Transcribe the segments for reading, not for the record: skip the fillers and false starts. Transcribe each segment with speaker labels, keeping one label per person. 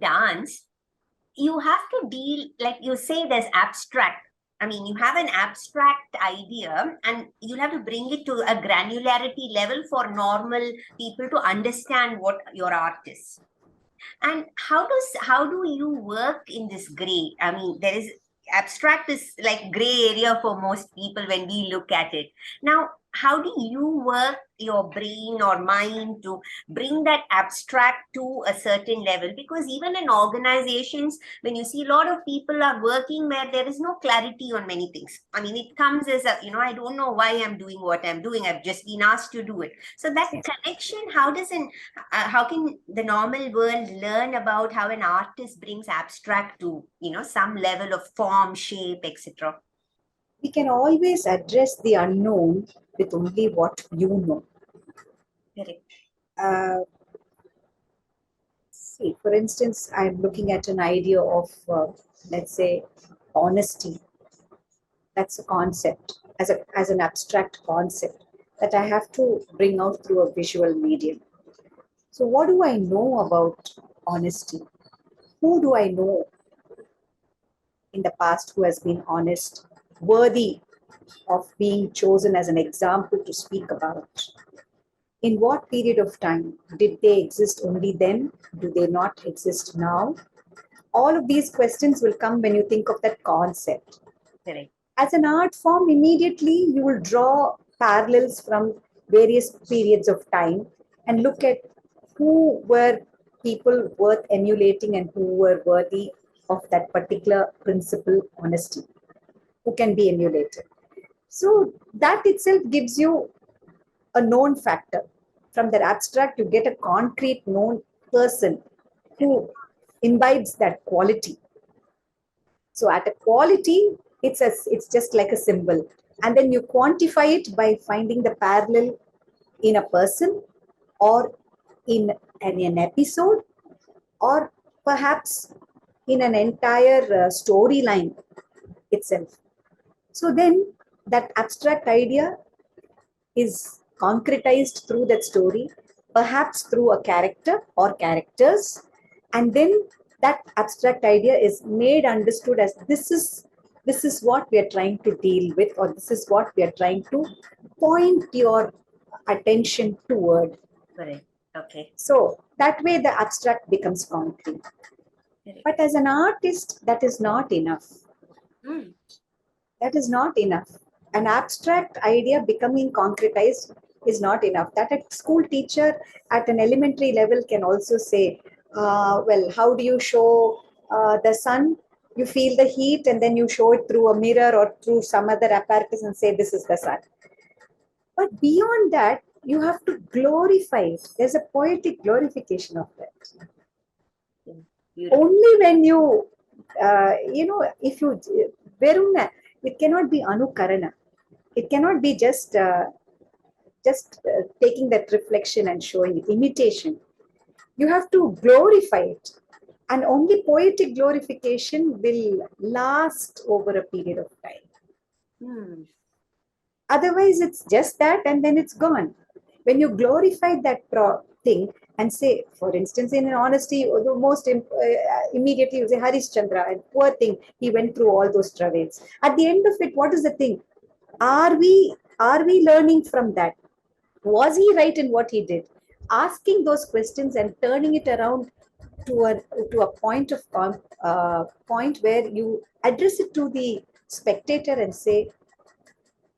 Speaker 1: dance, you have to deal, like you say, there's abstract. I mean, you have an abstract idea and you'll have to bring it to a granularity level for normal people to understand what your art is. And how do you work in this gray? I mean, there is abstract is like gray area for most people when we look at it. Now, how do you work your brain or mind to bring that abstract to a certain level? Because even in organizations, when you see a lot of people are working where there is no clarity on many things. I mean, it comes as a, I don't know why I'm doing what I'm doing. I've just been asked to do it. So that connection, how can the normal world learn about how an artist brings abstract to, some level of form, shape, etc.?
Speaker 2: We can always address the unknown with only what you know.
Speaker 1: Correct.
Speaker 2: See, for instance, I'm looking at an idea of, let's say, honesty. That's a concept, as an abstract concept that I have to bring out through a visual medium. So what do I know about honesty? Who do I know in the past who has been honest, worthy of being chosen as an example to speak about? In what period of time? Did they exist only then? Do they not exist now? All of these questions will come when you think of that concept.
Speaker 1: Correct.
Speaker 2: As an art form, immediately you will draw parallels from various periods of time and look at who were people worth emulating and who were worthy of that particular principle, honesty, who can be emulated. So that itself gives you a known factor. From that abstract, you get a concrete known person who imbibes that quality. So at a quality, it's just like a symbol. And then you quantify it by finding the parallel in a person or in an episode or perhaps in an entire storyline itself. So then that abstract idea is concretized through that story, perhaps through a character or characters, and then that abstract idea is made understood as this is what we are trying to deal with, or this is what we are trying to point your attention toward.
Speaker 1: Correct. Okay.
Speaker 2: So that way the abstract becomes concrete.
Speaker 1: Correct.
Speaker 2: But as an artist, that is not enough. That is not enough. An abstract idea becoming concretized is not enough. That a school teacher at an elementary level can also say, well, how do you show the sun? You feel the heat and then you show it through a mirror or through some other apparatus and say, this is the sun. But beyond that, you have to glorify it. There's a poetic glorification of that. Beautiful. Only when you, if you, Veruna, it cannot be anukarana. It cannot be just taking that reflection and showing it, imitation. You have to glorify it. And only poetic glorification will last over a period of time. Otherwise, it's just that and then it's gone. When you glorify that thing and say, for instance, in honesty, the most immediately you say Harishchandra, and poor thing, he went through all those travails. At the end of it, what is the thing? Are we learning from that? Was he right in what he did? Asking those questions and turning it around to a point where you address it to the spectator and say,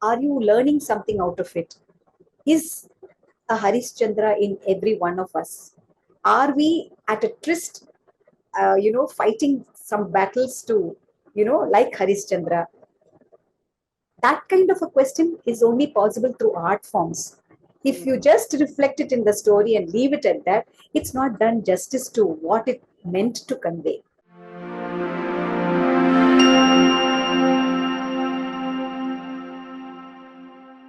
Speaker 2: are you learning something out of it? Is a Harishchandra in every one of us? Are we at a tryst, fighting some battles to, like Harishchandra? That kind of a question is only possible through art forms. If you just reflect it in the story and leave it at that, it's not done justice to what it meant to convey.